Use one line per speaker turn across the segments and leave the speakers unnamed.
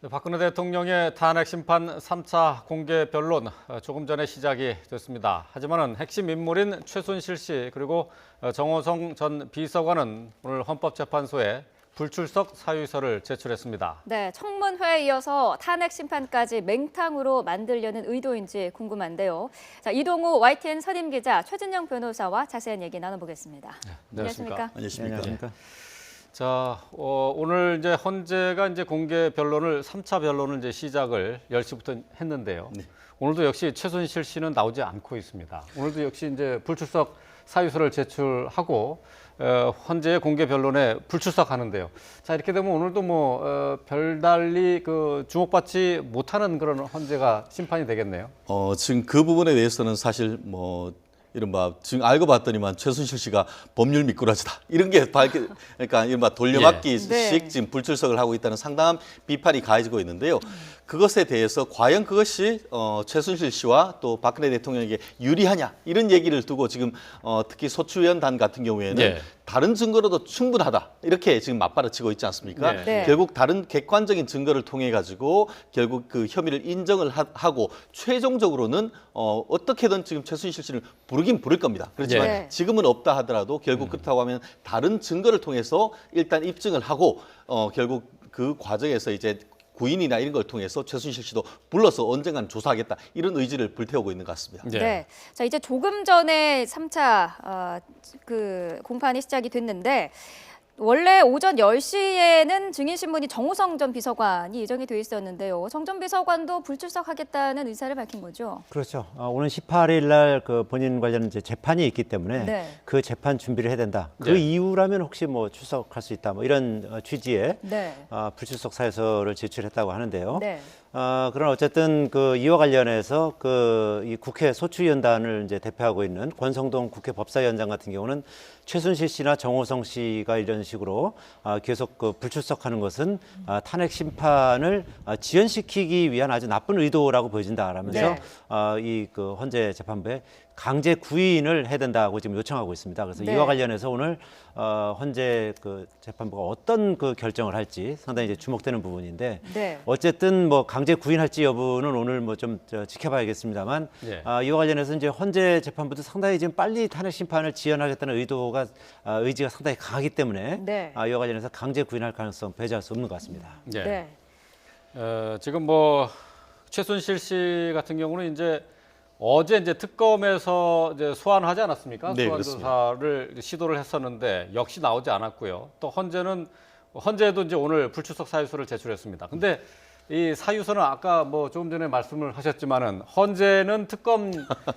네, 박근혜 대통령의 탄핵 심판 3차 공개 변론 조금 전에 시작이 됐습니다. 하지만은 핵심 인물인 최순실 씨 그리고 정호성 전 비서관은 오늘 헌법재판소에 불출석 사유서를 제출했습니다.
네, 청문회에 이어서 탄핵 심판까지 맹탕으로 만들려는 의도인지 궁금한데요. 자, 이동우 YTN 선임 기자, 최진영 변호사와 자세한 얘기 나눠보겠습니다.
네,
안녕하십니까?
안녕하십니까.
자, 오늘 이제 헌재가 이제 공개 변론을 3차 변론을 이제 시작을 10시부터 했는데요.
네.
오늘도 역시 최순실 씨는 나오지 않고 있습니다. 오늘도 역시 이제 불출석 사유서를 제출하고 헌재의 공개 변론에 불출석하는데요. 자, 이렇게 되면 오늘도 별달리 주목받지 못하는 그런 헌재가 심판이 되겠네요.
지금 그 부분에 대해서는 사실 이른바 지금 알고 봤더니만 최순실 씨가 법률 미꾸라지다 이런 게 그러니까 이른바 돌려막기식
네.
지금 불출석을 하고 있다는 상당한 비판이 가해지고 있는데요. 그것에 대해서 과연 그것이 최순실 씨와 또 박근혜 대통령에게 유리하냐 이런 얘기를 두고 지금 특히 소추위원단 같은 경우에는
네.
다른 증거로도 충분하다 이렇게 지금 맞받아치고 있지 않습니까?
네.
네.
결국 다른 객관적인 증거를 통해 가지고 결국 그 혐의를 인정을 하고 최종적으로는 어떻게든 지금 최순실 씨를 부르긴 부를 겁니다. 그렇지만
네.
지금은 없다 하더라도 결국 그렇다고 하면 다른 증거를 통해서 일단 입증을 하고 결국 그 과정에서 이제 구인이나 이런 걸 통해서 최순실 씨도 불러서 언젠간 조사하겠다 이런 의지를 불태우고 있는 것 같습니다.
네.
네. 자, 이제 조금 전에 3차 공판이 시작이 됐는데 원래 오전 10시에는 증인신문이 정호성 전 비서관이 예정이 돼 있었는데요. 정 전 비서관도 불출석하겠다는 의사를 밝힌 거죠.
그렇죠. 오늘 18일 날 그 본인 관련 이제 재판이 있기 때문에
네.
그 재판 준비를 해야 된다. 그
네.
이후라면 혹시 출석할 수 있다. 이런 취지의
네.
불출석 사유서를 제출했다고 하는데요.
네.
그러나 어쨌든 이와 관련해서 이 국회 소추위원단을 이제 대표하고 있는 권성동 국회 법사위원장 같은 경우는 최순실 씨나 정호성 씨가 이런 식으로 계속 불출석하는 것은 탄핵 심판을 지연시키기 위한 아주 나쁜 의도라고 보여진다라면서
네.
이 헌재 재판부에 강제 구인을 해야 된다고 지금 요청하고 있습니다. 그래서
네.
이와 관련해서 오늘 헌재 재판부가 어떤 결정을 할지 상당히 이제 주목되는 부분인데
네.
어쨌든 강제 구인할지 여부는 오늘 좀 지켜봐야겠습니다만
예.
이와 관련해서 이제 헌재 재판부도 상당히 지금 빨리 탄핵 심판을 지연하겠다는 의지가 상당히 강하기 때문에
네.
이와 관련해서 강제 구인할 가능성 배제할 수 없는 것 같습니다.
네.
네.
지금 최순실 씨 같은 경우는 이제 어제 이제 특검에서 이제 소환하지 않았습니까?
네,
소환 조사를 시도를 했었는데 역시 나오지 않았고요. 또 헌재도 이제 오늘 불출석 사유서를 제출했습니다. 근데 이 사유서는 아까 조금 전에 말씀을 하셨지만은 헌재는 특검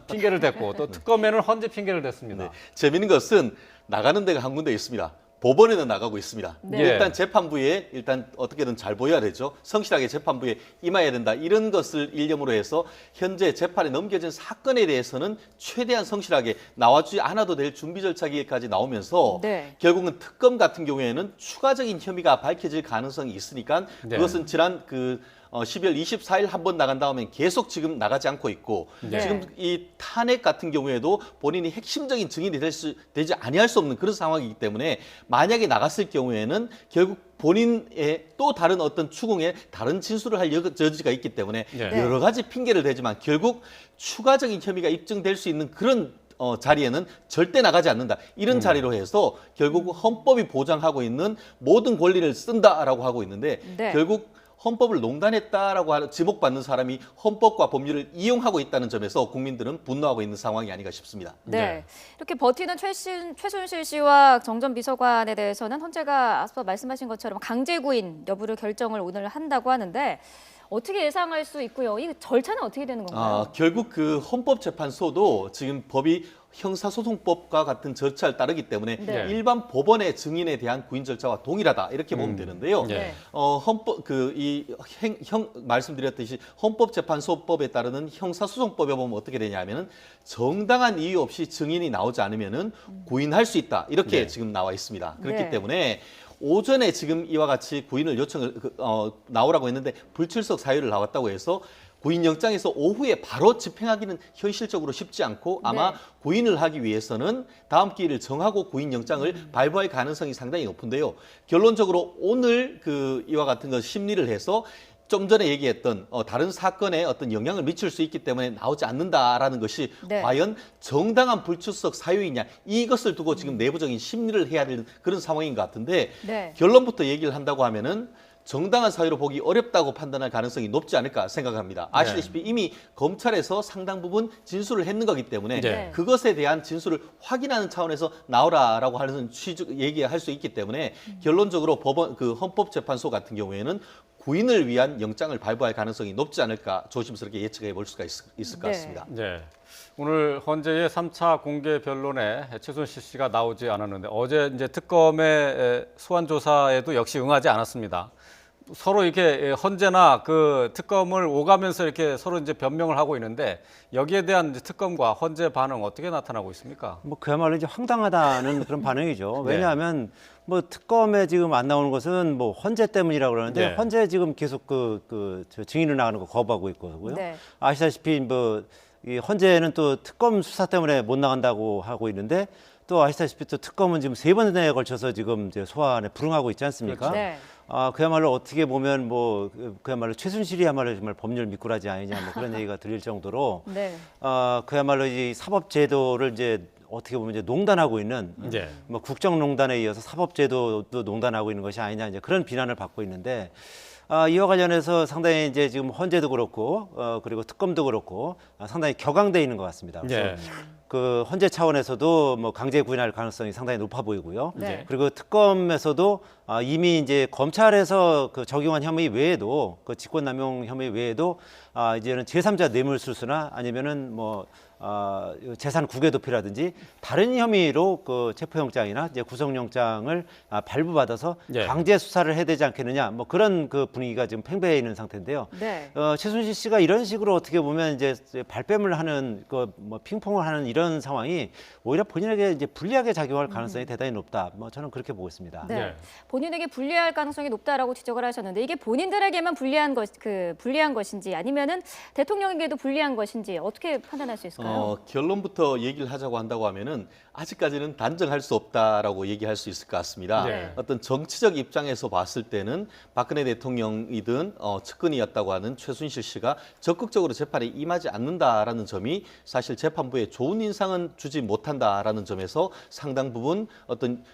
핑계를 댔고 또 특검에는 헌재 핑계를 댔습니다.
네. 재미있는 것은 나가는 데가 한 군데 있습니다. 법원에는 나가고 있습니다.
네.
일단 재판부에 일단 어떻게든 잘 보여야 되죠. 성실하게 재판부에 임해야 된다. 이런 것을 일념으로 해서 현재 재판에 넘겨진 사건에 대해서는 최대한 성실하게 나와주지 않아도 될 준비 절차기까지 나오면서
네.
결국은 특검 같은 경우에는 추가적인 혐의가 밝혀질 가능성이 있으니까
네.
그것은 지난 12월 24일 한 번 나간 다음에 계속 지금 나가지 않고 있고
네.
지금 이 탄핵 같은 경우에도 본인이 핵심적인 증인이 되지 아니할 수 없는 그런 상황이기 때문에 만약에 나갔을 경우에는 결국 본인의 또 다른 어떤 추궁에 다른 진술을 할 여지가 있기 때문에
네.
여러 가지 핑계를 대지만 결국 추가적인 혐의가 입증될 수 있는 그런 자리에는 절대 나가지 않는다. 이런 자리로 해서 결국 헌법이 보장하고 있는 모든 권리를 쓴다라고 하고 있는데
네.
결국 헌법을 농단했다라고 지목받는 사람이 헌법과 법률을 이용하고 있다는 점에서 국민들은 분노하고 있는 상황이 아닌가 싶습니다.
네.
네.
이렇게 버티는 최순실 씨와 정 전 비서관에 대해서는 헌재가 앞서 말씀하신 것처럼 강제 구인 여부를 결정을 오늘 한다고 하는데 어떻게 예상할 수 있고요? 이 절차는 어떻게 되는 건가요?
결국 그 헌법재판소도 지금 법이 형사소송법과 같은 절차를 따르기 때문에
네.
일반 법원의 증인에 대한 구인 절차와 동일하다 이렇게 보면 되는데요.
네.
헌법 말씀드렸듯이 헌법재판소법에 따르는 형사소송법에 보면 어떻게 되냐면은 정당한 이유 없이 증인이 나오지 않으면은 구인할 수 있다 이렇게
네.
지금 나와 있습니다. 그렇기
네.
때문에 오전에 지금 이와 같이 구인을 나오라고 했는데 불출석 사유를 나왔다고 해서 구인영장에서 오후에 바로 집행하기는 현실적으로 쉽지 않고 아마
네.
구인을 하기 위해서는 다음 기일을 정하고 구인영장을 발부할 가능성이 상당히 높은데요. 결론적으로 오늘 이와 같은 것 심리를 해서 좀 전에 얘기했던 다른 사건에 어떤 영향을 미칠 수 있기 때문에 나오지 않는다라는 것이
네.
과연 정당한 불출석 사유이냐 이것을 두고 지금 내부적인 심리를 해야 되는 그런 상황인 것 같은데
네.
결론부터 얘기를 한다고 하면은 정당한 사유로 보기 어렵다고 판단할 가능성이 높지 않을까 생각합니다. 아시다시피 이미 검찰에서 상당 부분 진술을 했는 거기 때문에
네.
그것에 대한 진술을 확인하는 차원에서 나오라라고 하는 얘기할 수 있기 때문에 결론적으로 법원 헌법재판소 같은 경우에는 구인을 위한 영장을 발부할 가능성이 높지 않을까 조심스럽게 예측해 볼 수가 있을 것
네.
같습니다.
네. 오늘 헌재의 3차 공개 변론에 최순실 씨가 나오지 않았는데 어제 이제 특검의 소환 조사에도 역시 응하지 않았습니다. 서로 이렇게 헌재나 그 특검을 오가면서 이렇게 서로 이제 변명을 하고 있는데 여기에 대한 이제 특검과 헌재 반응 어떻게 나타나고 있습니까?
뭐 그야말로 이제 황당하다는 그런 반응이죠.
네.
왜냐하면 뭐 특검에 지금 안 나오는 것은 뭐 헌재 때문이라고 그러는데
네.
헌재 지금 계속 저 증인으로 나가는 거 거부하고 있고요.
네.
아시다시피 뭐 이 헌재는 또 특검 수사 때문에 못 나간다고 하고 있는데 또 아시다시피 또 특검은 지금 3번에 걸쳐서 지금 이제 소환에 불응하고 있지 않습니까?
그렇죠.
네.
그야말로 어떻게 보면 뭐 그야말로 최순실이야말로 정말 법률 미꾸라지 아니냐 뭐 그런 얘기가 들릴 정도로
네.
그야말로 이 사법제도를 이제 어떻게 보면 이제 농단하고 있는
네.
뭐 국정농단에 이어서 사법제도도 농단하고 있는 것이 아니냐 이제 그런 비난을 받고 있는데 이와 관련해서 상당히 이제 지금 헌재도 그렇고 그리고 특검도 그렇고 상당히 격앙돼 있는 것 같습니다. 그래서
네.
그 헌재 차원에서도 뭐 강제 구인할 가능성이 상당히 높아 보이고요.
네.
그리고 특검에서도 이미 이제 검찰에서 그 적용한 혐의 외에도 그 직권남용 혐의 외에도 이제는 제3자 뇌물수수나 아니면은 뭐 재산 국외도피라든지 다른 혐의로 그 체포영장이나 이제 구속영장을 발부받아서
네.
강제 수사를 해야 되지 않겠느냐 뭐 그런 그 분위기가 지금 팽배해 있는 상태인데요.
네.
최순실 씨가 이런 식으로 어떻게 보면 이제 발뺌을 하는 그 뭐 핑퐁을 하는 이런 상황이 오히려 본인에게 이제 불리하게 작용할 가능성이 대단히 높다. 뭐 저는 그렇게 보고 있습니다.
네.
네.
본인에게 불리할 가능성이 높다라고 지적을 하셨는데 이게 본인들에게만 불리한 것인지 아니면은 대통령에게도 불리한 것인지 어떻게 판단할 수 있을까요?
결론부터 얘기를 하자고 한다고 하면은 아직까지는 단정할 수 없다라고 얘기할 수 있을 것 같습니다.
네.
어떤 정치적 입장에서 봤을 때는 박근혜 대통령이든 측근이었다고 하는 최순실 씨가 적극적으로 재판에 임하지 않는다라는 점이 사실 재판부에 좋은 인상은 주지 못한다라는 점에서 상당 부분 어떤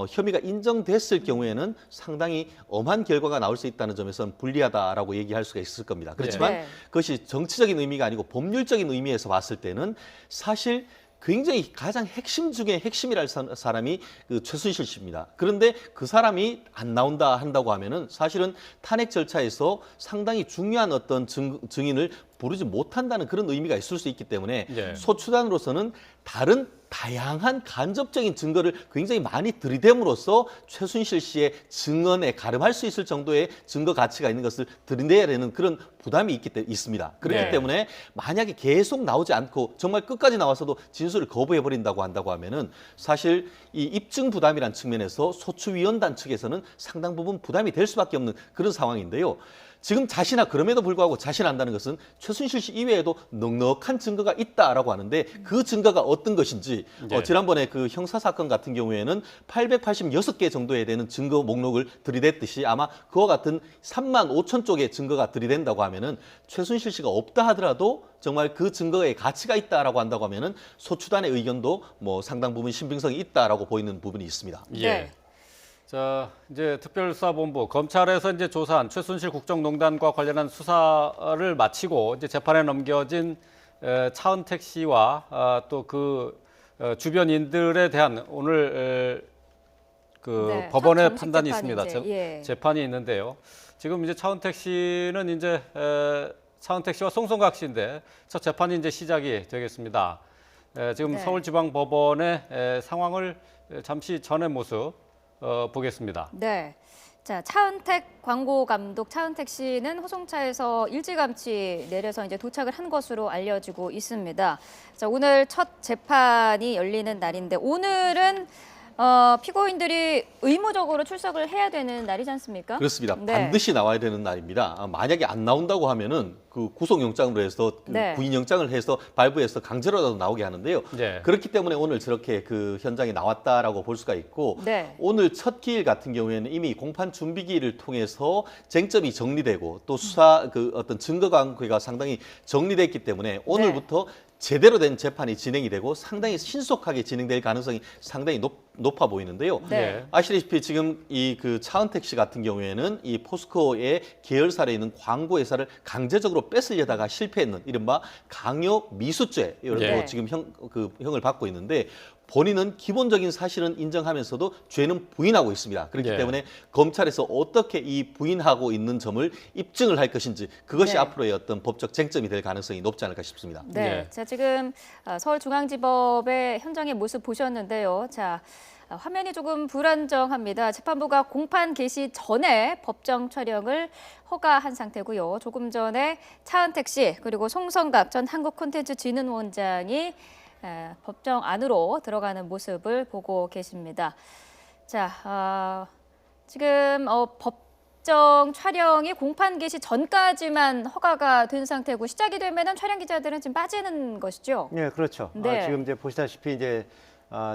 혐의가 인정됐을 경우에는 상당히 엄한 결과가 나올 수 있다는 점에서는 불리하다라고 얘기할 수가 있을 겁니다. 그렇지만
네.
그것이 정치적인 의미가 아니고 법률적인 의미에서 봤을 때는 사실 굉장히 가장 핵심 중에 핵심이랄 사람이 그 최순실 씨입니다. 그런데 그 사람이 안 나온다 한다고 하면은 사실은 탄핵 절차에서 상당히 중요한 어떤 증인을 부르지 못한다는 그런 의미가 있을 수 있기 때문에
네.
소추단으로서는 다른 다양한 간접적인 증거를 굉장히 많이 들이댐으로써 최순실 씨의 증언에 가름할 수 있을 정도의 증거 가치가 있는 것을 들이내야 되는 그런 부담이 있습니다. 그렇기
네.
때문에 만약에 계속 나오지 않고 정말 끝까지 나와서도 진술을 거부해버린다고 한다고 하면은 사실 이 입증 부담이란 측면에서 소추위원단 측에서는 상당 부분 부담이 될 수밖에 없는 그런 상황인데요. 지금 그럼에도 불구하고 자신한다는 것은 최순실 씨 이외에도 넉넉한 증거가 있다라고 하는데 그 증거가 어떤 것인지
네.
지난번에 그 형사 사건 같은 경우에는 886개 정도에 되는 증거 목록을 들이댔듯이 아마 그와 같은 3만 5천 쪽의 증거가 들이댄다고 하면은 최순실 씨가 없다 하더라도 정말 그 증거에 가치가 있다라고 한다고 하면은 소추단의 의견도 뭐 상당 부분 신빙성이 있다라고 보이는 부분이 있습니다.
예.
네.
자, 이제 특별수사본부 검찰에서 이제 조사한 최순실 국정농단과 관련한 수사를 마치고 이제 재판에 넘겨진 차은택 씨와 또 그 주변인들에 대한 오늘 그
네,
법원의
첫 정식
판단이
재판이
있습니다.
이제, 예.
재판이 있는데요. 지금 이제 차은택 씨는 이제 차은택 씨와 송성각 씨인데 첫 재판이 이제 시작이 되겠습니다. 지금
네.
서울지방법원의 상황을 잠시 전의 모습 보겠습니다.
네. 자, 차은택 광고 감독 차은택 씨는 호송차에서 일찌감치 내려서 이제 도착을 한 것으로 알려지고 있습니다. 자, 오늘 첫 재판이 열리는 날인데 오늘은 피고인들이 의무적으로 출석을 해야 되는 날이지 않습니까?
그렇습니다.
네.
반드시 나와야 되는 날입니다. 만약에 안 나온다고 하면은 그 구속영장으로 해서
네.
구인영장을 해서 발부해서 강제로라도 나오게 하는데요.
네.
그렇기 때문에 오늘 저렇게 그 현장에 나왔다라고 볼 수가 있고
네.
오늘 첫 기일 같은 경우에는 이미 공판 준비기일을 통해서 쟁점이 정리되고 또 수사 그 어떤 증거 관계가 상당히 정리됐기 때문에 오늘부터 제대로 된 재판이 진행이 되고 상당히 신속하게 진행될 가능성이 상당히 높아 보이는데요.
네.
아시다시피 지금 이 그 차은택 씨 같은 경우에는 이 포스코의 계열사에 있는 광고 회사를 강제적으로 뺏으려다가 실패했는 이른바 강요 미수죄 이런
네.
지금 형을 받고 있는데 본인은 기본적인 사실은 인정하면서도 죄는 부인하고 있습니다. 그렇기
네.
때문에 검찰에서 어떻게 이 부인하고 있는 점을 입증을 할 것인지 그것이
네.
앞으로의 어떤 법적 쟁점이 될 가능성이 높지 않을까 싶습니다.
네.
네.
자, 지금 서울중앙지법의 현장의 모습 보셨는데요. 자, 화면이 조금 불안정합니다. 재판부가 공판 개시 전에 법정 촬영을 허가한 상태고요. 조금 전에 차은택 씨 그리고 송성각 전 한국콘텐츠진흥원장이 법정 안으로 들어가는 모습을 보고 계십니다. 자, 지금 법정 촬영이 공판 개시 전까지만 허가가 된 상태고 시작이 되면은 촬영 기자들은 지금 빠지는 것이죠.
예, 그렇죠.
네.
지금 이제 보시다시피 이제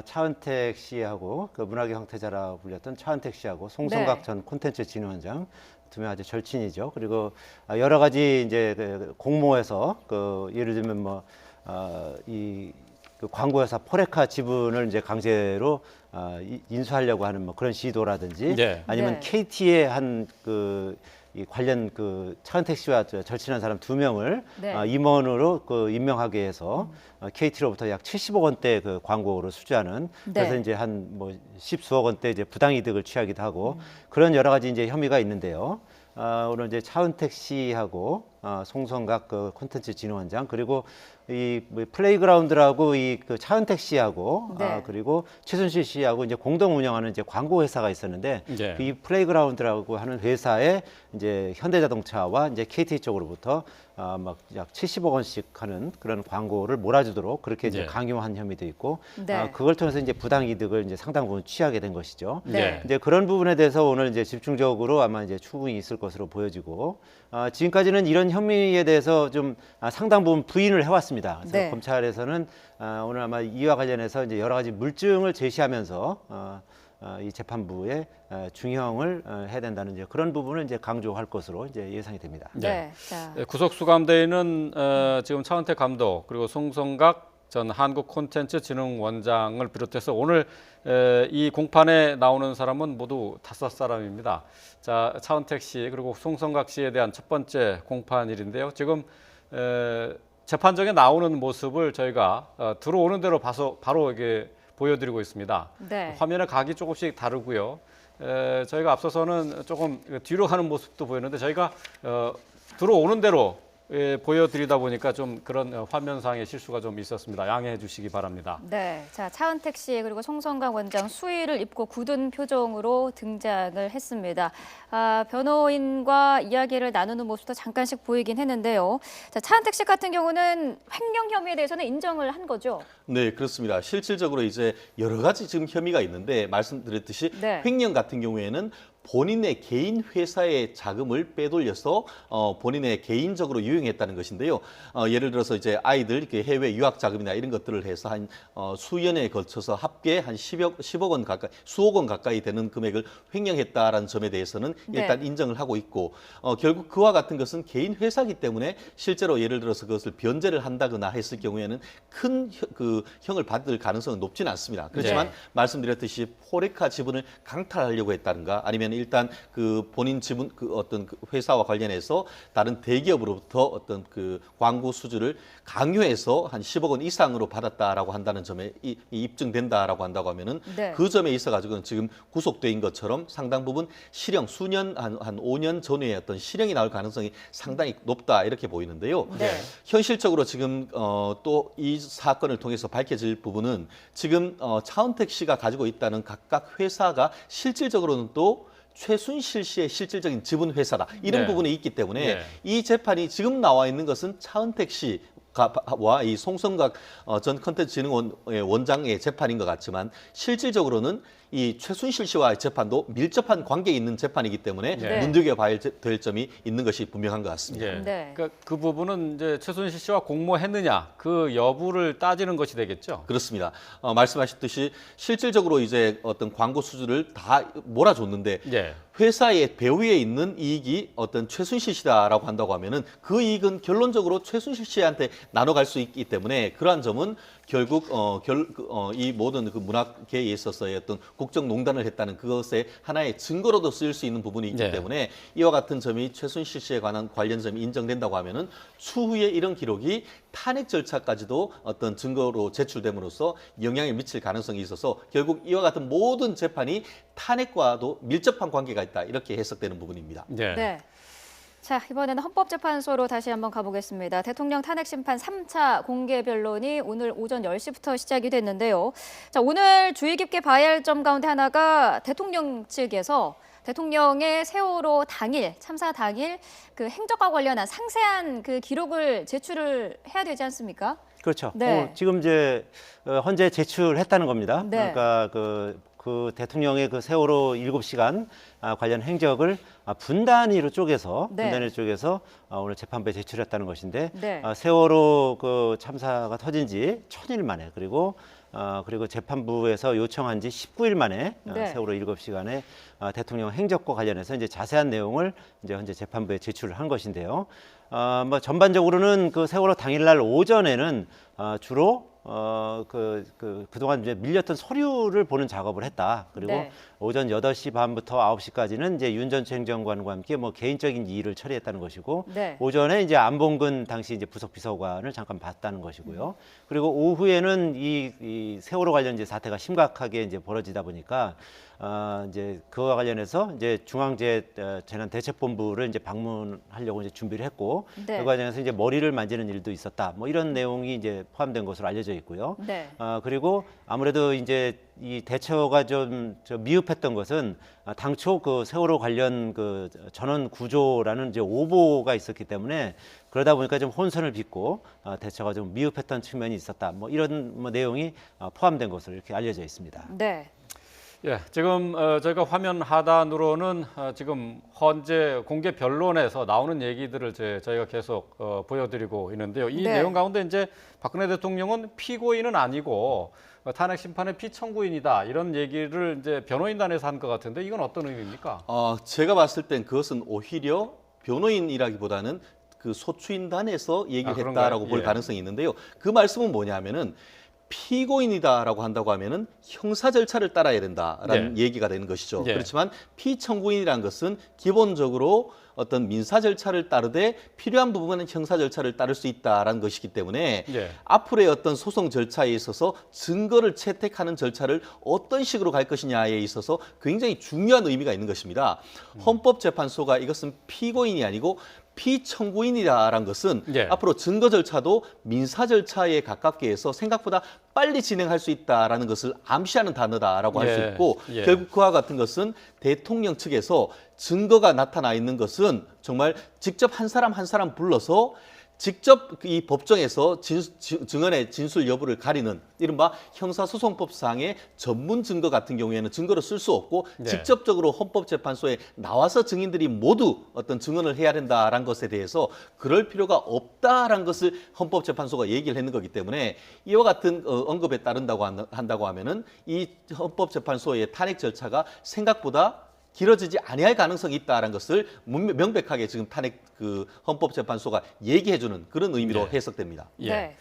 차은택 씨하고 그 문학의 황태자라 불렸던 차은택 씨하고 송성각
네.
전 콘텐츠 진흥원장 두 명 아주 절친이죠. 그리고 여러 가지 이제 그 공모해서 그 예를 들면 뭐 그 광고회사 포레카 지분을 이제 강제로 인수하려고 하는 뭐 그런 시도라든지
네.
아니면
네.
KT의 한 그 이 관련 그 차은택 씨와 절친한 사람 두 명을
네.
임원으로 그 임명하게 해서 KT로부터 약 70억 원대 그 광고를 수주하는 그래서
네.
이제 한 뭐 십수억 원대 이제 부당이득을 취하기도 하고 그런 여러 가지 이제 혐의가 있는데요. 오늘 이제 차은택 씨하고 송성각 그 콘텐츠 진흥원장 그리고 이 뭐 플레이그라운드라고 이 그 차은택 씨하고
네.
그리고 최순실 씨하고 이제 공동 운영하는 이제 광고 회사가 있었는데
네.
이 플레이그라운드라고 하는 회사에 이제 현대자동차와 이제 KT 쪽으로부터 막 약 70억 원씩 하는 그런 광고를 몰아주도록 그렇게 이제
네.
강요한 혐의도 있고
네.
그걸 통해서 이제 부당 이득을 이제 상당 부분 취하게 된 것이죠.
네.
이제 그런 부분에 대해서 오늘 이제 집중적으로 아마 이제 추궁이 있을 것으로 보여지고 지금까지는 이런 혐의에 대해서 좀 상당 부분 부인을 해왔습니다. 그래서
네.
검찰에서는 오늘 아마 이와 관련해서 이제 여러 가지 물증을 제시하면서 이 재판부에 중형을 해야 된다는 이제 그런 부분을 이제 강조할 것으로 이제 예상이 됩니다.
네. 자,
구속 수감돼 있는 지금 차은택 감독 그리고 송성각 전 한국콘텐츠진흥원장을 비롯해서 오늘 이 공판에 나오는 사람은 모두 5사람입니다. 자, 차은택 씨 그리고 송성각 씨에 대한 첫 번째 공판일인데요. 지금 재판정에 나오는 모습을 저희가 들어오는 대로 봐서 바로 이게 보여드리고 있습니다.
네.
화면의 각이 조금씩 다르고요. 저희가 앞서서는 조금 뒤로 가는 모습도 보였는데 저희가 들어오는 대로 보여드리다 보니까 좀 그런 화면상의 실수가 좀 있었습니다. 양해해 주시기 바랍니다.
네, 자 차은택 씨 그리고 송성각 원장 수의를 입고 굳은 표정으로 등장을 했습니다. 변호인과 이야기를 나누는 모습도 잠깐씩 보이긴 했는데요. 자 차은택 씨 같은 경우는 횡령 혐의에 대해서는 인정을 한 거죠.
네, 그렇습니다. 실질적으로 이제 여러 가지 지금 혐의가 있는데 말씀드렸듯이
네.
횡령 같은 경우에는 본인의 개인 회사의 자금을 빼돌려서 본인의 개인적으로 유용했다는 것인데요. 예를 들어서 이제 아이들 이렇게 해외 유학 자금이나 이런 것들을 해서 한 수년에 걸쳐서 합계 한 10억 원 가까이, 수억 원 가까이 되는 금액을 횡령했다라는 점에 대해서는 일단
네.
인정을 하고 있고 결국 그와 같은 것은 개인 회사이기 때문에 실제로 예를 들어서 그것을 변제를 한다거나 했을 경우에는 큰 그 형을 받을 가능성은 높지는 않습니다. 그렇지만
네.
말씀드렸듯이 포레카 지분을 강탈하려고 했다든가 아니면 일단 그 본인 지분 그 어떤 그 회사와 관련해서 다른 대기업으로부터 어떤 그 광고 수주를 강요해서 한 10억 원 이상으로 받았다라고 한다는 점에 입증된다라고 한다고 하면은
네.
그 점에 있어 가지고는 지금 구속된 것처럼 상당 부분 실형 수년 한 5년 전후에 어떤 실형이 나올 가능성이 상당히 높다 이렇게 보이는데요.
네.
현실적으로 지금 또 이 사건을 통해서 밝혀질 부분은 지금 차은택 씨가 가지고 있다는 각각 회사가 실질적으로는 또 최순실 씨의 실질적인 지분 회사다 이런
네.
부분이 있기 때문에
네.
이 재판이 지금 나와 있는 것은 차은택 씨 와 이 송성각 전 컨텐츠진흥원의 원장의 재판인 것 같지만 실질적으로는 이 최순실 씨와의 재판도 밀접한 관계에 있는 재판이기 때문에
네.
눈여겨봐야 될 점이 있는 것이 분명한 것 같습니다.
예.
네.
그러니까 그 부분은 이제 최순실 씨와 공모했느냐 그 여부를 따지는 것이 되겠죠.
그렇습니다. 말씀하셨듯이 실질적으로 이제 어떤 광고 수주를 다 몰아줬는데
예.
회사의 배후에 있는 이익이 어떤 최순실 씨다라고 한다고 하면은 그 이익은 결론적으로 최순실 씨한테 나눠갈 수 있기 때문에 그러한 점은 결국 이 모든 그 문학계에 있어서의 어떤 국정농단을 했다는 그것의 하나의 증거로도 쓰일 수 있는 부분이 있기
네.
때문에 이와 같은 점이 최순실 씨에 관한 관련 점이 인정된다고 하면은 추후에 이런 기록이 탄핵 절차까지도 어떤 증거로 제출됨으로써 영향을 미칠 가능성이 있어서 결국 이와 같은 모든 재판이 탄핵과도 밀접한 관계가 있다 이렇게 해석되는 부분입니다.
예.
네. 자, 이번에는 헌법재판소로 다시 한번 가보겠습니다. 대통령 탄핵심판 3차 공개 변론이 오늘 오전 10시부터 시작이 됐는데요. 자, 오늘 주의 깊게 봐야 할 점 가운데 하나가 대통령 측에서 대통령의 세월호 당일, 참사 당일 그 행적과 관련한 상세한 그 기록을 제출을 해야 되지 않습니까?
그렇죠.
네.
지금 이제 현재 제출했다는 겁니다.
네.
그러니까 그 대통령의 그 세월호 7시간 관련 행적을 분단위로 쪼개서
네.
분단위로 쪼개서 오늘 재판부에 제출했다는 것인데
네.
세월호 그 참사가 터진 지 1000일 만에 그리고 재판부에서 요청한 지 19일 만에
네.
세월호 7시간의 대통령 행적과 관련해서 이제 자세한 내용을 이제 현재 재판부에 제출을 한 것인데요. 뭐 전반적으로는 그 세월호 당일날 오전에는 주로 그동안 이제 밀렸던 서류를 보는 작업을 했다. 그리고
네.
오전 8시 반부터 9시까지는 이제 윤 전 행정관과 함께 뭐 개인적인 일을 처리했다는 것이고
네.
오전에 이제 안봉근 당시 이제 부속 비서관을 잠깐 봤다는 것이고요. 그리고 오후에는 이 세월호 관련 이제 사태가 심각하게 이제 벌어지다 보니까 이제 그와 관련해서 이제 중앙재난대책본부를 이제 방문하려고 이제 준비를 했고
네.
그 과정에서 이제 머리를 만지는 일도 있었다. 뭐 이런 내용이 이제 포함된 것으로 알려져 있고요.
네.
그리고 아무래도 이제 이 대처가 좀 미흡했던 것은 당초 그 세월호 관련 그 전원 구조라는 이제 오보가 있었기 때문에 그러다 보니까 좀 혼선을 빚고 대처가 좀 미흡했던 측면이 있었다. 뭐 이런 뭐 내용이 포함된 것으로 이렇게 알려져 있습니다.
네.
예, 지금 저희가 화면 하단으로는 지금 헌재 공개 변론에서 나오는 얘기들을 저희가 계속 보여드리고 있는데요. 이
네.
내용 가운데 이제 박근혜 대통령은 피고인은 아니고 탄핵 심판의 피청구인이다 이런 얘기를 이제 변호인단에서 한 것 같은데 이건 어떤 의미입니까?
제가 봤을 땐 그것은 오히려 변호인이라기보다는 그 소추인단에서 얘기를
그런가요?
했다라고 볼
예.
가능성이 있는데요. 그 말씀은 뭐냐면은 피고인이다라고 한다고 하면은 형사 절차를 따라야 된다라는 얘기가 되는 것이죠.
예.
그렇지만 피청구인이라는 것은 기본적으로 어떤 민사 절차를 따르되 필요한 부분은 형사 절차를 따를 수 있다라는 것이기 때문에
예.
앞으로의 어떤 소송 절차에 있어서 증거를 채택하는 절차를 어떤 식으로 갈 것이냐에 있어서 굉장히 중요한 의미가 있는 것입니다. 헌법재판소가 이것은 피고인이 아니고 피청구인이라는 것은
예.
앞으로 증거 절차도 민사 절차에 가깝게 해서 생각보다 빨리 진행할 수 있다라는 것을 암시하는 단어다라고 할 수
예.
있고
예.
결국 그와 같은 것은 대통령 측에서 증거가 나타나 있는 것은 정말 직접 한 사람 한 사람 불러서 직접 이 법정에서 증언의 진술 여부를 가리는 이른바 형사소송법상의 전문 증거 같은 경우에는 증거로 쓸 수 없고
네.
직접적으로 헌법재판소에 나와서 증인들이 모두 어떤 증언을 해야 된다라는 것에 대해서 그럴 필요가 없다라는 것을 헌법재판소가 얘기를 했는 거기 때문에 이와 같은 언급에 따른다고 한다고 하면은 이 헌법재판소의 탄핵 절차가 생각보다 길어지지 아니할 가능성이 있다는 것을 명백하게 지금 탄핵 그 헌법재판소가 얘기해주는 그런 의미로 해석됩니다.
예.
네.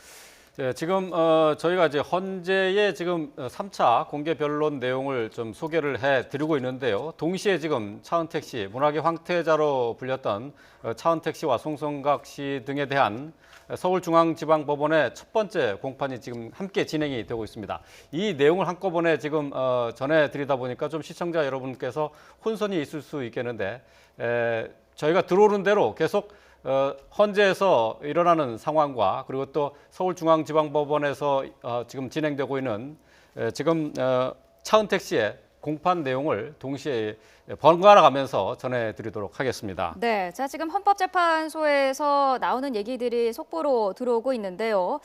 네, 지금 저희가 이제 헌재의 지금 3차 공개 변론 내용을 좀 소개를 해드리고 있는데요. 동시에 지금 차은택 씨, 문학의 황태자로 불렸던 차은택 씨와 송성각 씨 등에 대한 서울중앙지방법원의 첫 번째 공판이 지금 함께 진행이 되고 있습니다. 이 내용을 한꺼번에 지금 전해드리다 보니까 좀 시청자 여러분께서 혼선이 있을 수 있겠는데 저희가 들어오는 대로 계속 헌재에서 일어나는 상황과 그리고 또 서울중앙지방법원에서 지금 진행되고 있는 지금 차은택 씨의 공판 내용을 동시에 번갈아 가면서 전해드리도록 하겠습니다.
네, 자 지금 헌법재판소에서 나오는 얘기들이 속보로 들어오고 있는데요.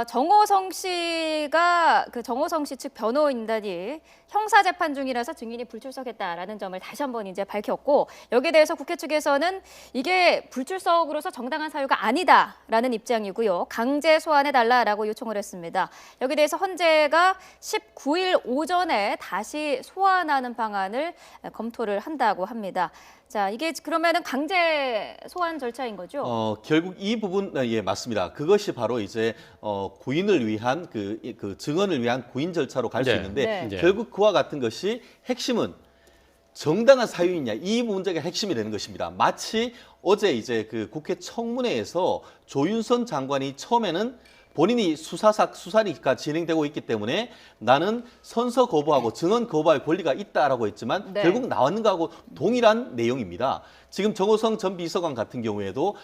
정호성 씨가 정호성 씨 측 변호인단이 형사 재판 중이라서 증인이 불출석했다라는 점을 다시 한번 이제 밝혔고, 여기에 대해서 국회 측에서는 이게 불출석으로서 정당한 사유가 아니다라는 입장이고요. 강제 소환해달라라고 요청을 했습니다. 여기에 대해서 헌재가 19일 오전에 다시 소환하는 방안을 검토를 한다고 합니다. 자, 이게 그러면은 강제 소환 절차인 거죠?
결국 이 부분, 예, 맞습니다. 그것이 바로 이제 구인을 위한 그 증언을 위한 구인 절차로 갈 수
네.
있는데
네.
결국 그와 같은 것이 핵심은 정당한 사유이냐, 이 문제가 핵심이 되는 것입니다. 마치 어제 이제 그 국회 청문회에서 조윤선 장관이 처음에는 본인이 수사가 진행되고 있기 때문에 나는 선서 거부하고 증언 거부할 권리가 있다라고 했지만
네.
결국 나왔는 거하고 동일한 내용입니다. 지금 정호성 전 비서관 같은 경우에도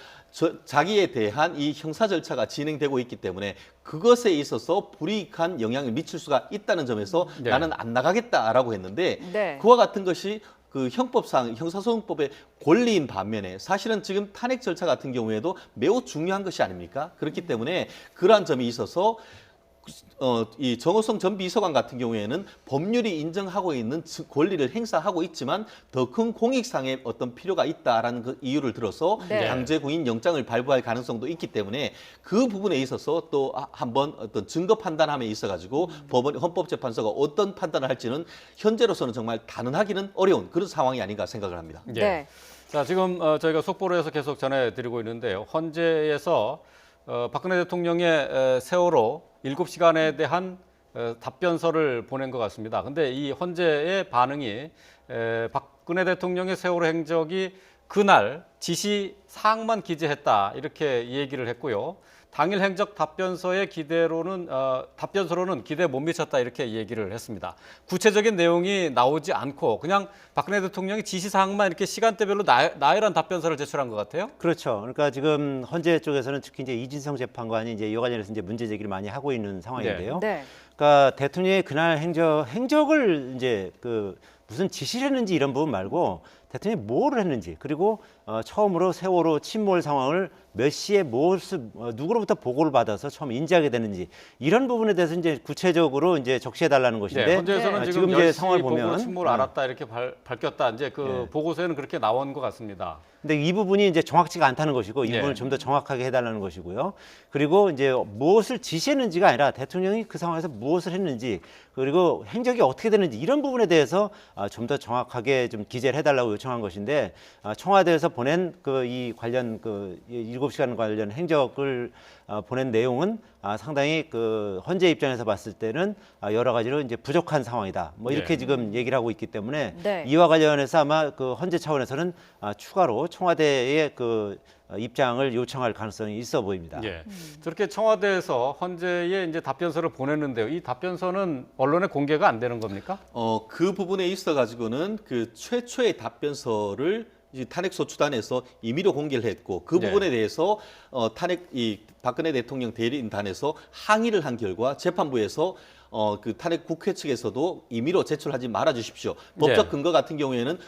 자기에 대한 이 형사 절차가 진행되고 있기 때문에 그것에 있어서 불이익한 영향을 미칠 수가 있다는 점에서
네.
나는 안 나가겠다라고 했는데
네.
그와 같은 것이 그 형법상 형사소송법의 권리인 반면에 사실은 지금 탄핵 절차 같은 경우에도 매우 중요한 것이 아닙니까? 그렇기 때문에 그러한 점이 있어서 이 정호성 전 비서관 같은 경우에는 법률이 인정하고 있는 권리를 행사하고 있지만 더 큰 공익상의 어떤 필요가 있다라는 그 이유를 들어서
네.
강제 구인 영장을 발부할 가능성도 있기 때문에 그 부분에 있어서 또 한번 어떤 증거 판단함에 있어가지고 헌법재판소가 어떤 판단을 할지는 현재로서는 정말 단언하기는 어려운 그런 상황이 아닌가 생각을 합니다.
예.
네.
자, 지금 저희가 속보로 해서 계속 전해드리고 있는데요. 헌재에서 박근혜 대통령의 세월호 7시간에 대한 답변서를 보낸 것 같습니다. 근데 이 헌재의 반응이 박근혜 대통령의 세월호 행적이 그날 지시 사항만 기재했다 이렇게 얘기를 했고요. 당일 행적 답변서로는 기대 못 미쳤다 이렇게 얘기를 했습니다. 구체적인 내용이 나오지 않고 그냥 박근혜 대통령이 지시사항만 이렇게 시간대별로 나열한 답변서를 제출한 것 같아요.
그렇죠. 그러니까 지금 헌재 쪽에서는 특히 이제 이진성 재판관이 이제 이와 관련해서 이제 문제 제기를 많이 하고 있는 상황인데요.
네.
그러니까 대통령이 그날 행적을 이제 무슨 지시를 했는지 이런 부분 말고 대통령이 뭘 했는지, 그리고 처음으로 세월호 침몰 상황을 몇 시에 누구로부터 보고를 받아서 처음 인지하게 되는지 이런 부분에 대해서 이제 구체적으로 이제 적시해 달라는 것인데,
네, 헌재에서는
네.
지금
이제
10시
상황을
보고
보면
침몰 알았다 이렇게 밝혔다. 이제 그
네.
보고서에는 그렇게 나온 것 같습니다.
근데 이 부분이 이제 정확치가 않다는 것이고 이
네.
부분을 좀 더 정확하게 해달라는 것이고요. 그리고 이제 무엇을 지시했는지가 아니라 대통령이 그 상황에서 무엇을 했는지, 그리고 행적이 어떻게 되는지 이런 부분에 대해서 좀 더 정확하게 좀 기재를 해달라고 요청한 것인데, 청와대에서 보낸 이 관련 7시간 관련 행적을 보낸 내용은 상당히 헌재 입장에서 봤을 때는 여러 가지로 이제 부족한 상황이다. 뭐 이렇게
네.
지금 얘기를 하고 있기 때문에
네.
이와 관련해서 아마 헌재 차원에서는 추가로 청와대의 입장을 요청할 가능성이 있어 보입니다.
예. 저렇게 청와대에서 헌재에 이제 답변서를 보냈는데요. 이 답변서는 언론에 공개가 안 되는 겁니까?
그 부분에 있어 가지고는 그 최초의 답변서를 이제 탄핵소추단에서 임의로 공개를 했고 그
네.
부분에 대해서 박근혜 대통령 대리인단에서 항의를 한 결과 재판부에서 그 탄핵 국회 측에서도 임의로 제출하지 말아 주십시오. 법적
네.
근거 같은 경우에는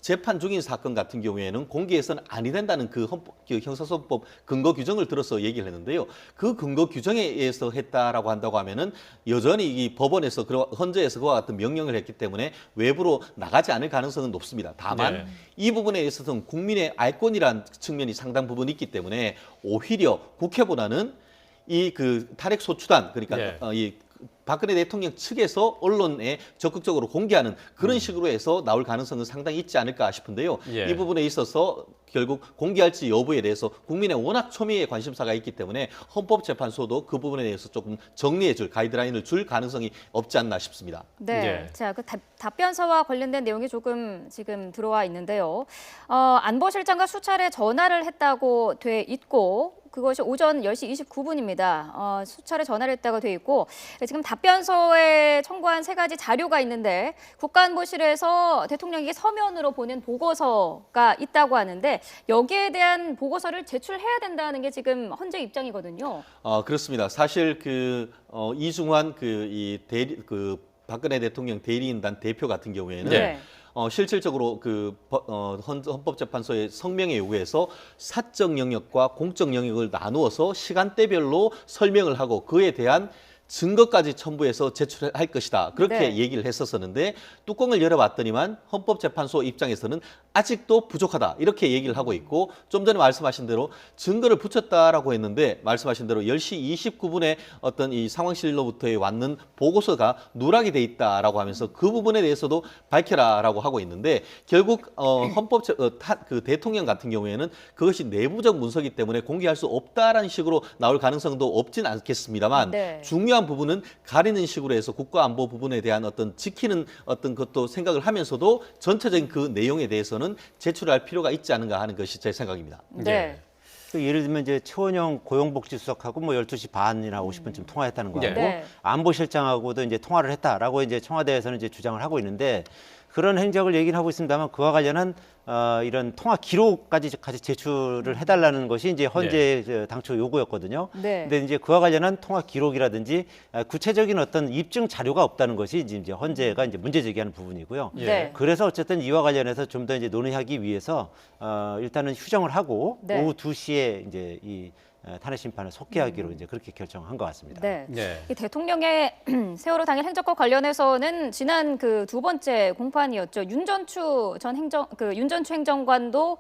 재판 중인 사건 같은 경우에는 공개해서는 아니 된다는 그 형사소송법 근거 규정을 들어서 얘기를 했는데요. 그 근거 규정에 의해서 했다라고 한다고 하면은 여전히 이 법원에서 헌재에서 그와 같은 명령을 했기 때문에 외부로 나가지 않을 가능성은 높습니다. 다만
네.
이 부분에 있어서는 국민의 알권이라는 측면이 상당 부분 있기 때문에 오히려 국회보다는 이 탄핵 소추단 그러니까
네.
이 박근혜 대통령 측에서 언론에 적극적으로 공개하는 그런 식으로 해서 나올 가능성은 상당히 있지 않을까 싶은데요.
예.
이 부분에 있어서 결국 공개할지 여부에 대해서 국민의 워낙 초미의 관심사가 있기 때문에 헌법재판소도 그 부분에 대해서 조금 정리해줄 가이드라인을 줄 가능성이 없지 않나 싶습니다.
네.
예.
자, 답변서와 관련된 내용이 조금 지금 들어와 있는데요. 안보실장과 수차례 전화를 했다고 돼 있고, 그것이 오전 10시 29분입니다. 수차례 전화를 했다고 돼 있고, 지금 답변서에 청구한 3가지 자료가 있는데 국가안보실에서 대통령에게 서면으로 보낸 보고서가 있다고 하는데 여기에 대한 보고서를 제출해야 된다는 게 지금 헌재 입장이거든요.
그렇습니다. 사실 이중환 박근혜 대통령 대리인단 대표 같은 경우에는
네.
실질적으로 헌법재판소의 성명에 의해서 사적 영역과 공적 영역을 나누어서 시간대별로 설명을 하고 그에 대한 증거까지 첨부해서 제출할 것이다. 그렇게
네.
얘기를 했었었는데 뚜껑을 열어봤더니만 헌법재판소 입장에서는 아직도 부족하다. 이렇게 얘기를 하고 있고 좀 전에 말씀하신 대로 증거를 붙였다라고 했는데 말씀하신 대로 10시 29분에 어떤 이 상황실로부터의 왔는 보고서가 누락이 돼 있다라고 하면서 그 부분에 대해서도 밝혀라라고 하고 있는데 결국 그 대통령 같은 경우에는 그것이 내부적 문서이기 때문에 공개할 수 없다라는 식으로 나올 가능성도 없진 않겠습니다만
네.
중요한 부분은 가리는 식으로 해서 국가안보 부분에 대한 어떤 지키는 어떤 것도 생각을 하면서도 전체적인 그 내용에 대해서는 제출할 필요가 있지 않은가 하는 것이 제 생각입니다.
네.
그 예를 들면 이제 최원영 고용복지수석하고 뭐 12시 반이나 50분쯤 통화했다는 거하고
네.
안보실장하고도 이제 통화를 했다라고 이제 청와대에서는 이제 주장을 하고 있는데 그런 행적을 얘기를 하고 있습니다만 그와 관련한 이런 통화 기록까지 같이 제출을 해달라는 것이 이제 헌재 저 당초 요구였거든요.
네.
근데 이제 그와 관련한 통화 기록이라든지 구체적인 어떤 입증 자료가 없다는 것이 이제 헌재가 이제 문제 제기하는 부분이고요.
네.
그래서 어쨌든 이와 관련해서 좀 더 이제 논의하기 위해서 일단은 휴정을 하고
네.
오후 2시에 이제 이 탄핵 심판을 속개하기로 이제 그렇게 결정한 것 같습니다.
네.
네.
이 대통령의 세월호 당일 행적과 관련해서는 지난 그 두 번째 공판이었죠. 윤전추 행정관도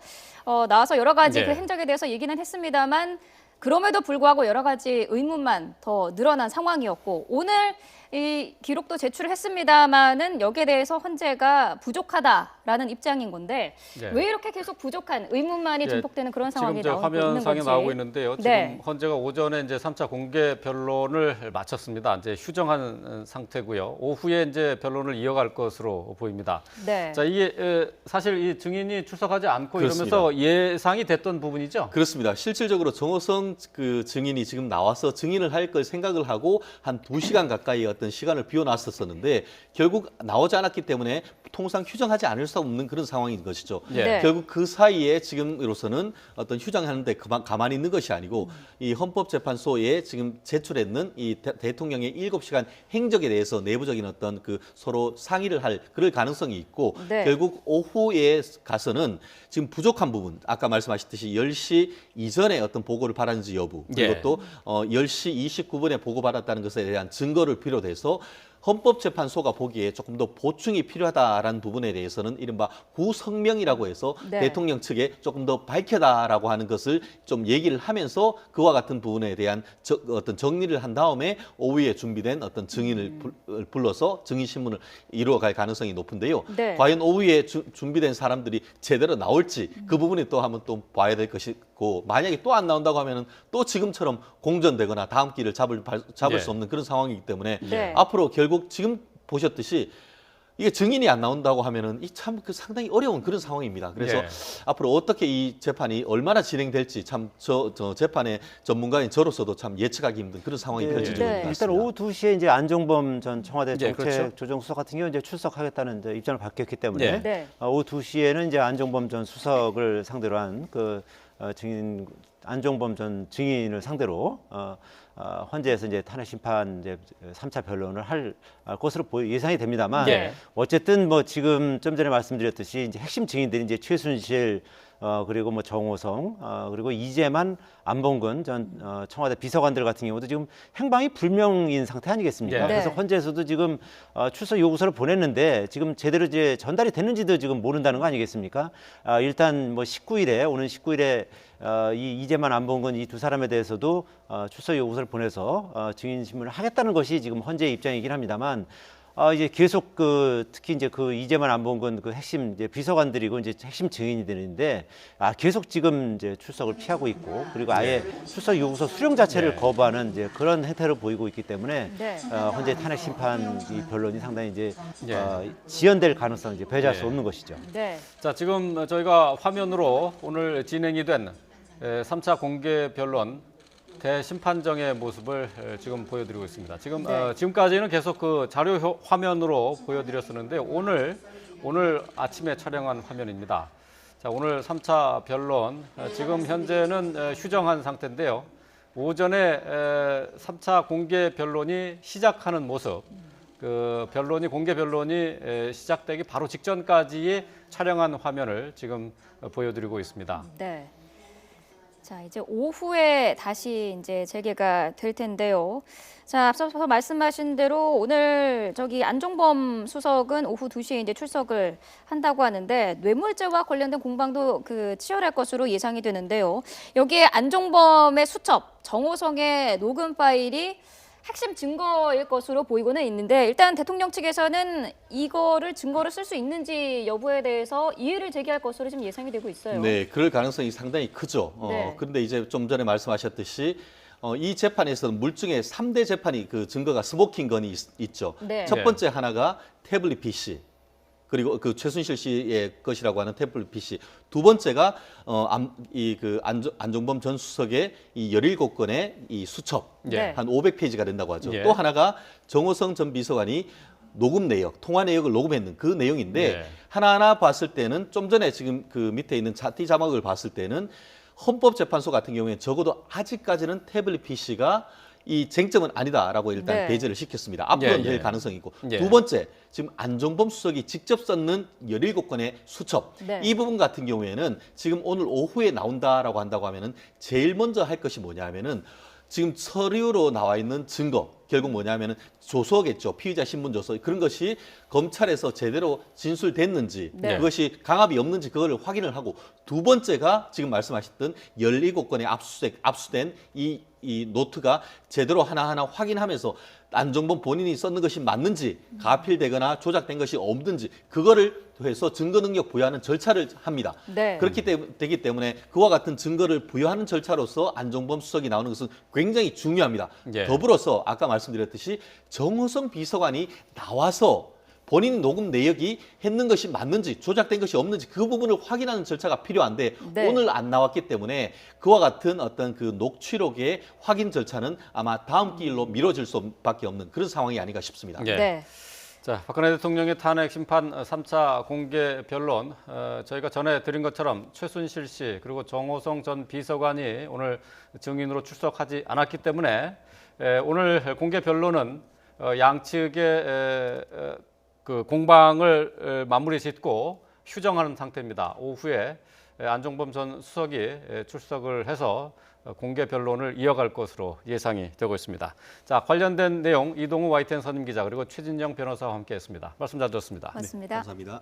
나와서 여러 가지
네.
그 행적에 대해서 얘기는 했습니다만 그럼에도 불구하고 여러 가지 의문만 더 늘어난 상황이었고 오늘 이 기록도 제출을 했습니다만은 여기에 대해서 헌재가 부족하다라는 입장인 건데
네.
왜 이렇게 계속 부족한 의문만이
예,
증폭되는 그런 상황이
지금 저
나오고 있는
화면상에
건지.
나오고 있는데요. 지금
네.
헌재가 오전에 이제 3차 공개 변론을 마쳤습니다. 이제 휴정한 상태고요. 오후에 이제 변론을 이어갈 것으로 보입니다.
네.
자, 이게 사실 이 증인이 출석하지 않고
그렇습니다.
이러면서 예상이 됐던 부분이죠.
그렇습니다. 실질적으로 정호성 그 증인이 지금 나와서 증인을 할 걸 생각을 하고 한 2시간 가까이 어떤 시간을 비워놨었었는데 결국 나오지 않았기 때문에 통상 휴정하지 않을 수 없는 그런 상황인 것이죠.
예.
네.
결국 그 사이에 지금으로서는 어떤 휴정하는데 가만히 있는 것이 아니고 이 헌법재판소에 지금 제출했는 이 대통령의 7시간 행적에 대해서 내부적인 어떤 그 서로 상의를 할 그럴 가능성이 있고
네.
결국 오후에 가서는 지금 부족한 부분 아까 말씀하셨듯이 10시 이전에 어떤 보고를 받았는지 여부 그리고
예.
또 10시 29분에 보고받았다는 것에 대한 증거를 비롯해서 헌법재판소가 보기에 조금 더 보충이 필요하다라는 부분에 대해서는 이른바 구성명이라고 해서
네.
대통령 측에 조금 더 밝혀다라고 하는 것을 좀 얘기를 하면서 그와 같은 부분에 대한 어떤 정리를 한 다음에 오후에 준비된 어떤 증인을 불러서 증인 신문을 이루어갈 가능성이 높은데요.
네.
과연 오후에 준비된 사람들이 제대로 나올지 그 부분이 또 한번 또 봐야 될 것이고 만약에 또 안 나온다고 하면은 또 지금처럼 공전되거나 다음 길을 잡을
예.
수 없는 그런 상황이기 때문에
네.
앞으로 결국 지금 보셨듯이 이게 증인이 안 나온다고 하면은 이 참 그 상당히 어려운 그런 상황입니다. 그래서
예.
앞으로 어떻게 이 재판이 얼마나 진행될지 참 저 재판의 전문가인 저로서도 참 예측하기 힘든 그런 상황이
네.
펼쳐지고 있는 것
일단
같습니다.
오후 2시에 이제 안종범 전 청와대
네, 그렇죠.
정책조정수석 같은 경우 이제 출석하겠다는 이제 입장을 밝혔기 때문에
네.
네.
오후 2시에는 이제 안종범 전 수석을 상대로 한 그 증인 안종범 전 증인을 상대로 헌재에서 이제 탄핵 심판 이제 3차 변론을 할 것으로 예상이 됩니다만
네.
어쨌든 뭐 지금 좀 전에 말씀드렸듯이 이제 핵심 증인들이 이제 최순실 그리고 뭐 정호성 그리고 이재만 안봉근 전 청와대 비서관들 같은 경우도 지금 행방이 불명인 상태 아니겠습니까?
네.
그래서 헌재에서도 지금 출석 요구서를 보냈는데 지금 제대로 이제 전달이 됐는지도 지금 모른다는 거 아니겠습니까? 일단 뭐 19일에 오는 19일에 이 이재만 안봉근 이 두 사람에 대해서도 출석 요구서를 보내서 증인 신문을 하겠다는 것이 지금 헌재의 입장이긴 합니다만. 이제 계속 특히 이제 그 이재만 안봉근 그 핵심 이제 비서관들이고 이제 핵심 증인들인데 계속 지금 이제 출석을 피하고 있고 그리고 아예 출석 요구서 수령 자체를 거부하는 이제 그런 행태를 보이고 있기 때문에
네.
현재 탄핵 심판 이 변론이 상당히 이제
예.
지연될 가능성을 이제 배제할 수
예.
없는 것이죠.
네.
자, 지금 저희가 화면으로 오늘 진행이 된 3차 공개 변론 대심판정의 모습을 지금 보여드리고 있습니다. 지금
네.
지금까지는 계속 그 자료 화면으로 보여드렸었는데 오늘 아침에 촬영한 화면입니다. 자, 오늘 3차 변론 지금 현재는 휴정한 상태인데요. 오전에 3차 공개 변론이 시작하는 모습 그 변론이 공개 변론이 시작되기 바로 직전까지의 촬영한 화면을 지금 보여드리고 있습니다.
네. 자, 이제 오후에 다시 이제 재개가 될 텐데요. 자, 앞서서 말씀하신 대로 오늘 저기 안종범 수석은 오후 2시에 이제 출석을 한다고 하는데 뇌물죄와 관련된 공방도 그 치열할 것으로 예상이 되는데요. 여기에 안종범의 수첩, 정호성의 녹음 파일이 핵심 증거일 것으로 보이고는 있는데 일단 대통령 측에서는 이거를 증거로 쓸 수 있는지 여부에 대해서 이의를 제기할 것으로 지금 예상이 되고 있어요.
네, 그럴 가능성이 상당히 크죠.
네.
그런데 이제 좀 전에 말씀하셨듯이 이 재판에서는 물증의 3대 재판이 그 증거가 스모킹 건이 있죠.
네.
첫 번째 하나가 태블릿 PC. 그리고 그 최순실 씨의 것이라고 하는 태블릿 PC. 두 번째가 안종범 전 수석의 이 17건의 이 수첩
네.
한 500페이지가 된다고 하죠.
예.
또 하나가 정호성 전 비서관이 녹음 내역, 통화 내역을 녹음했는 그 내용인데
네.
하나하나 봤을 때는 좀 전에 지금 그 밑에 있는 차티 자막을 봤을 때는 헌법재판소 같은 경우에 적어도 아직까지는 태블릿 PC가 이 쟁점은 아니다라고 일단
네.
배제를 시켰습니다. 앞으로는
예,
될
예.
가능성이 있고
예.
두 번째 지금 안종범 수석이 직접 썼는 17건의 수첩
네.
이 부분 같은 경우에는 지금 오늘 오후에 나온다라고 한다고 하면은 제일 먼저 할 것이 뭐냐면은 지금 서류로 나와 있는 증거 결국 뭐냐면은 조서겠죠. 피의자 신문 조서 그런 것이 검찰에서 제대로 진술됐는지
네.
그것이 강압이 없는지 그거를 확인을 하고 두 번째가 지금 말씀하셨던 17건의 압수된 이 노트가 제대로 하나하나 확인하면서 안종범 본인이 썼는 것이 맞는지 가필되거나 조작된 것이 없는지 그거를 해서 증거 능력 부여하는 절차를 합니다.
네.
그렇기 되기 때문에 그와 같은 증거를 부여하는 절차로서 안종범 수석이 나오는 것은 굉장히 중요합니다.
예.
더불어서 아까 말씀드렸듯이 정호성 비서관이 나와서 본인 녹음 내역이 했는 것이 맞는지 조작된 것이 없는지 그 부분을 확인하는 절차가 필요한데
네.
오늘 안 나왔기 때문에 그와 같은 어떤 그 녹취록의 확인 절차는 아마 다음 기일로 미뤄질 수밖에 없는 그런 상황이 아닌가 싶습니다.
예.
네.
자, 박근혜 대통령의 탄핵 심판 3차 공개 변론 저희가 전에 드린 것처럼 최순실 씨 그리고 정호성 전 비서관이 오늘 증인으로 출석하지 않았기 때문에 오늘 공개 변론은 양측의 그 공방을 마무리 짓고 휴정하는 상태입니다. 오후에 안종범 전 수석이 출석을 해서 공개 변론을 이어갈 것으로 예상이 되고 있습니다. 자, 관련된 내용 이동우 YTN 선임 기자 그리고 최진영 변호사와 함께했습니다. 말씀 잘 들었습니다.
맞습니다.
감사합니다.